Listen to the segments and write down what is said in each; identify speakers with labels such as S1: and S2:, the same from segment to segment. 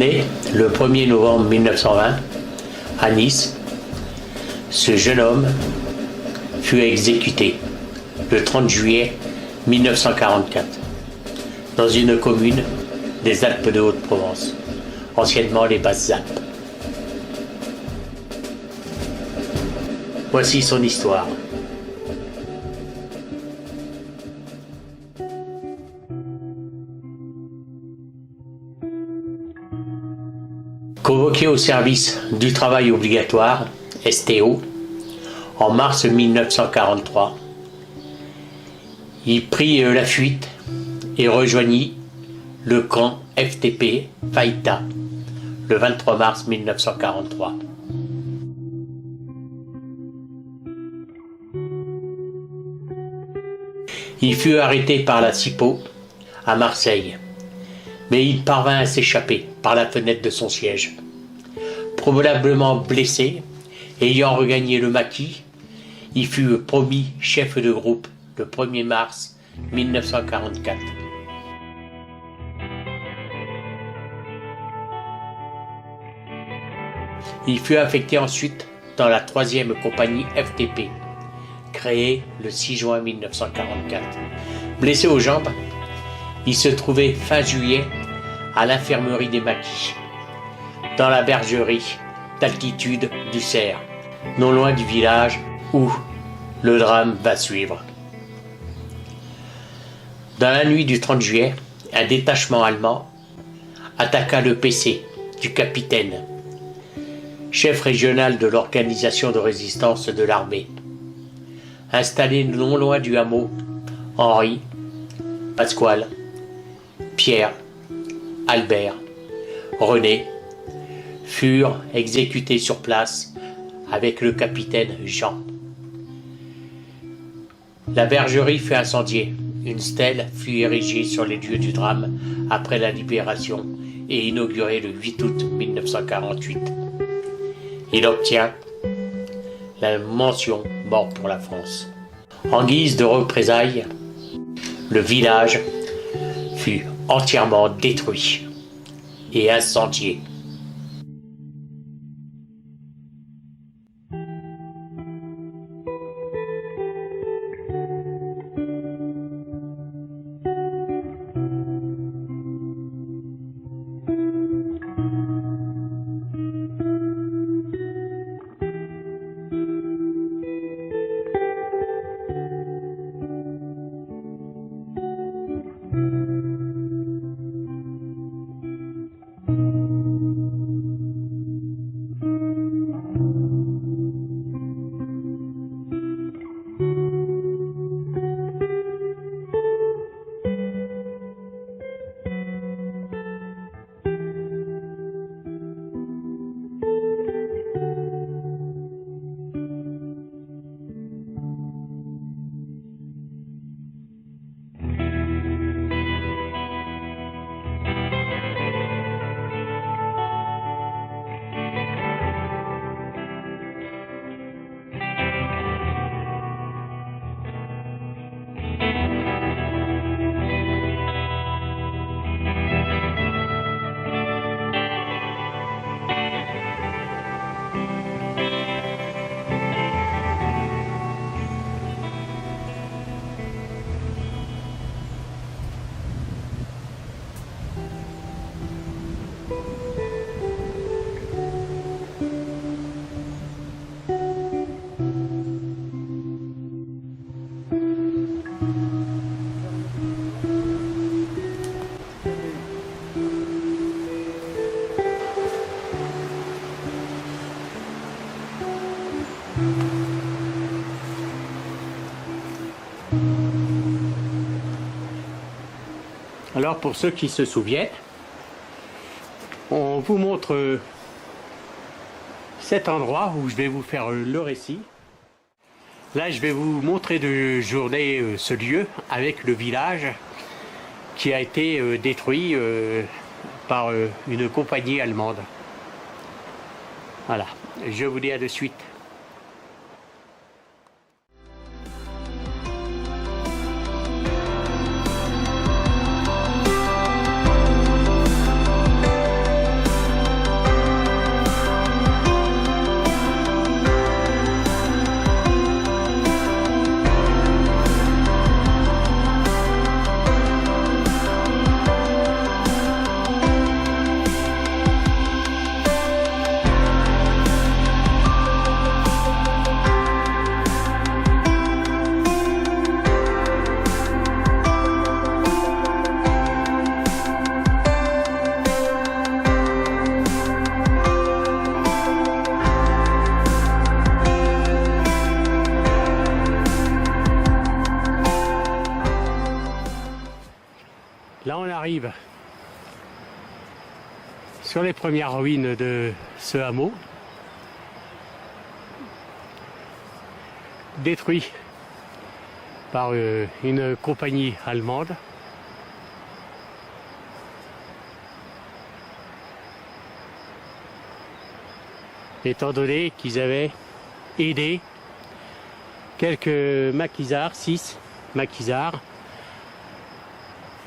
S1: Né le 1er novembre 1920 à Nice, ce jeune homme fut exécuté le 30 juillet 1944 dans une commune des Alpes de Haute-Provence, anciennement les Basses-Alpes. Voici son histoire. Convoqué au service du travail obligatoire, STO, en mars 1943, il prit la fuite et rejoignit le camp FTP Faïta le 23 mars 1943. Il fut arrêté par la SIPO à Marseille, mais il parvint à s'échapper par la fenêtre de son siège. Probablement blessé, ayant regagné le maquis, il fut promu chef de groupe le 1er mars 1944. Il fut affecté ensuite dans la 3e compagnie FTP, créée le 6 juin 1944. Blessé aux jambes, il se trouvait fin juillet à l'infirmerie des Maquis, dans la bergerie d'altitude du Cerf, non loin du village où le drame va suivre. Dans la nuit du 30 juillet, un détachement allemand attaqua le PC du capitaine, chef régional de l'organisation de résistance de l'armée, installé non loin du hameau. Henri, Pasquale, Pierre, Albert, René furent exécutés sur place avec le capitaine Jean. La bergerie fut incendiée. Une stèle fut érigée sur les lieux du drame après la libération et inaugurée le 8 août 1948. Il obtient la mention « Mort pour la France ». En guise de représailles, le village fut entièrement détruit et incendié. Alors pour ceux qui se souviennent, on vous montre cet endroit où je vais vous faire le récit. Là je vais vous montrer de journée ce lieu avec le village qui a été détruit par une compagnie allemande. Voilà, je vous dis à de suite.
S2: arrive sur les premières ruines de ce hameau, détruit par une compagnie allemande. Étant donné qu'ils avaient aidé quelques maquisards, 6 maquisards,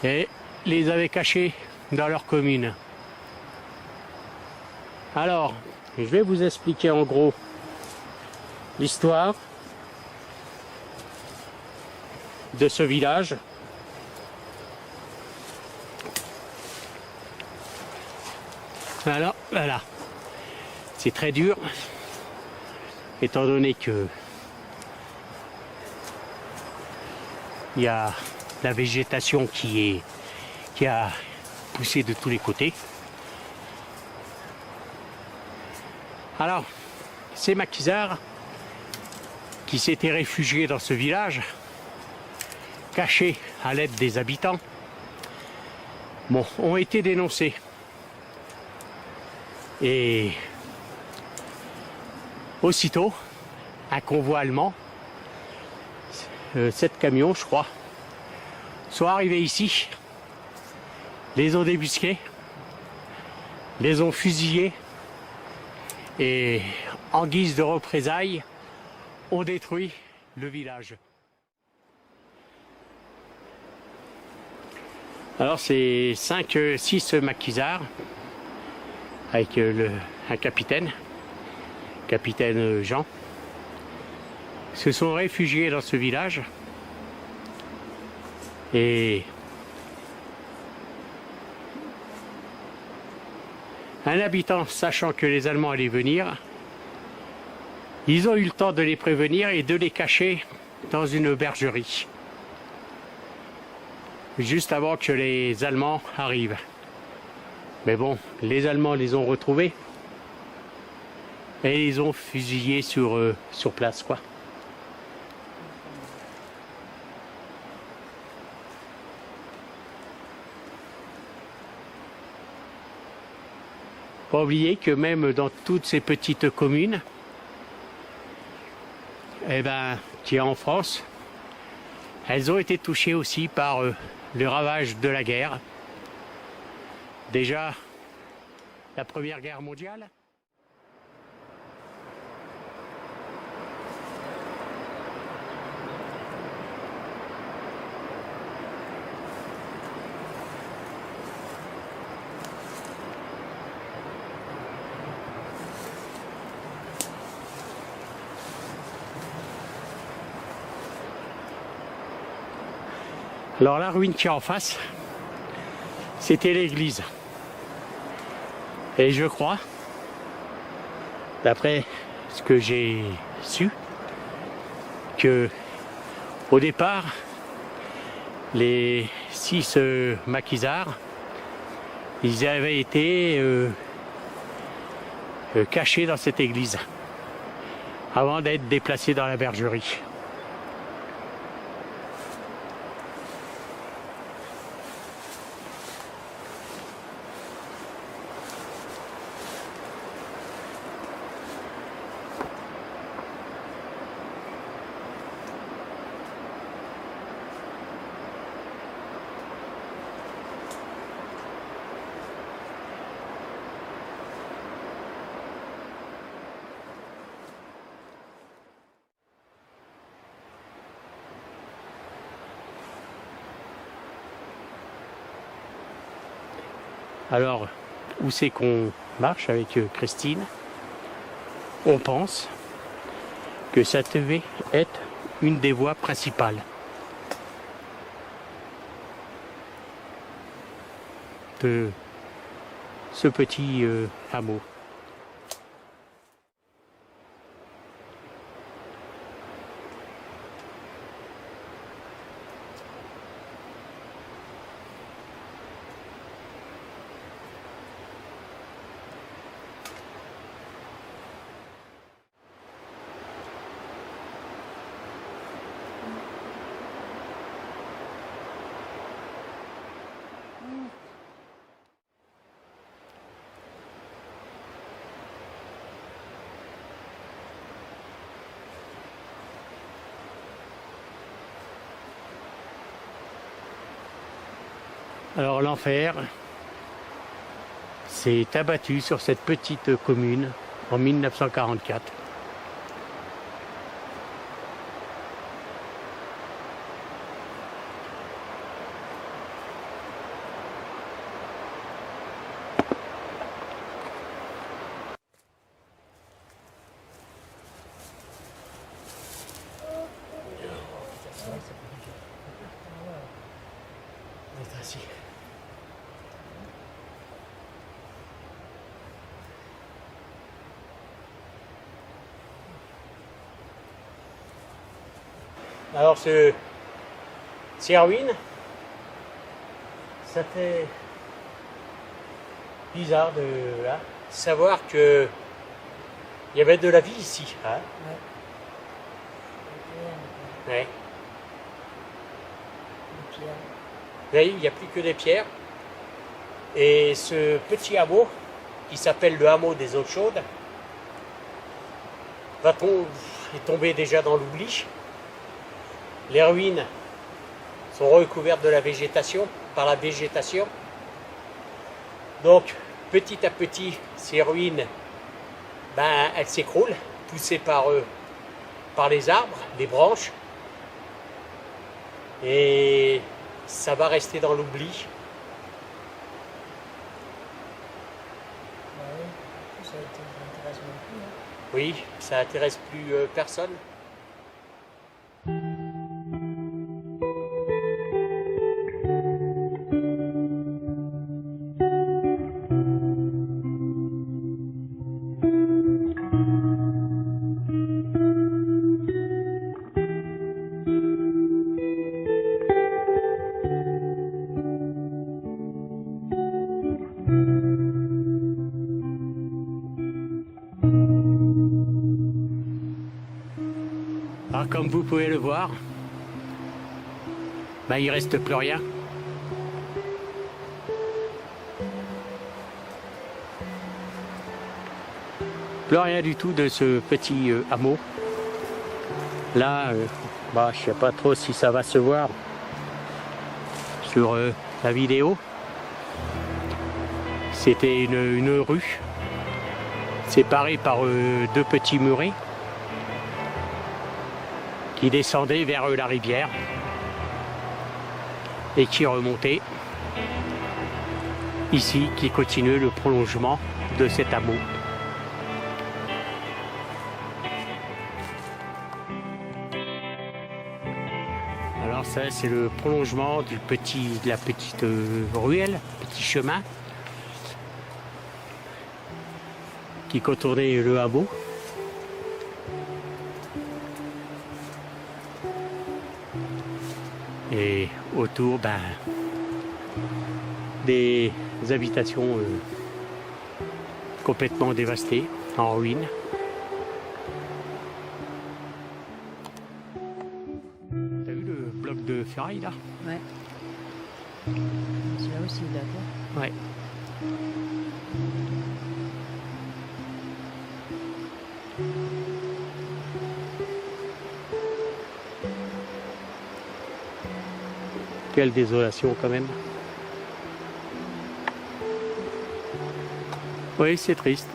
S2: et les avaient cachés dans leur commune. Alors, je vais vous expliquer en gros l'histoire de ce village. Alors, voilà. C'est très dur, étant donné que il y a la végétation qui a poussé de tous les côtés. Alors, ces maquisards qui s'étaient réfugiés dans ce village, cachés à l'aide des habitants, bon, ont été dénoncés. Et aussitôt, un convoi allemand, 7 camions je crois, sont arrivés ici, les ont débusqués, les ont fusillés et en guise de représailles, ont détruit le village. Alors c'est 5-6 maquisards avec un capitaine Jean, se sont réfugiés dans ce village et un habitant, sachant que les Allemands allaient venir, ils ont eu le temps de les prévenir et de les cacher dans une bergerie juste avant que les Allemands arrivent. Mais bon, les Allemands les ont retrouvés et ils ont fusillé sur place, quoi. Pas oublier que même dans toutes ces petites communes, eh ben, qui est en France, elles ont été touchées aussi par le ravage de la guerre. Déjà, la Première Guerre mondiale. Alors la ruine qui est en face, c'était l'église. Et je crois, d'après ce que j'ai su, que au départ, les 6 maquisards, ils avaient été cachés dans cette église avant d'être déplacés dans la bergerie. Alors, où c'est qu'on marche avec Christine? On pense que ça devait être une des voies principales de ce petit hameau. Alors l'enfer s'est abattu sur cette petite commune en 1944. Alors ces ruines, ça fait bizarre de savoir que il y avait de la vie ici. Hein? Ouais. Oui, il n'y a plus que des pierres. Et ce petit hameau, qui s'appelle le hameau des Eaux Chaudes, est tombé déjà dans l'oubli. Les ruines sont recouvertes de la végétation, par la végétation. Donc, petit à petit, ces ruines, elles s'écroulent, poussées par les arbres, les branches. Et ça va rester dans l'oubli. Oui, ça n'intéresse plus personne. Alors comme vous pouvez le voir, il reste plus rien. Plus rien du tout de ce petit hameau. Là, je sais pas trop si ça va se voir sur la vidéo. C'était une rue séparée par deux petits murets qui descendait vers la rivière et qui remontait ici, qui continue le prolongement de cet hameau. Alors ça, c'est le prolongement de la petite ruelle, petit chemin qui contournait le hameau. Et autour, des habitations complètement dévastées, en ruine. T'as vu le bloc de ferraille là?
S3: Ouais. C'est là aussi, d'accord.
S2: Ouais. Quelle désolation quand même. Oui, c'est triste.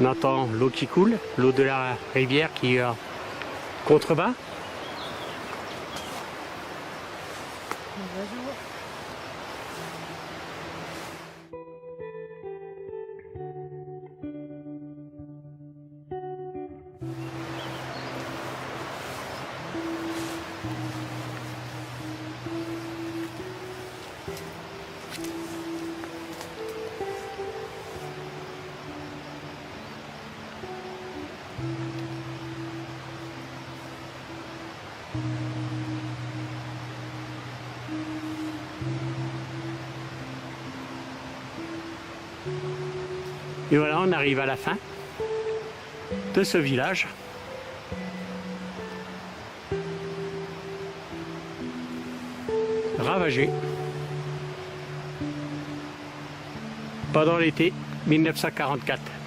S2: On entend l'eau qui coule, l'eau de la rivière qui contrebas. Et voilà, on arrive à la fin de ce village. Ravagé pendant l'été 1944.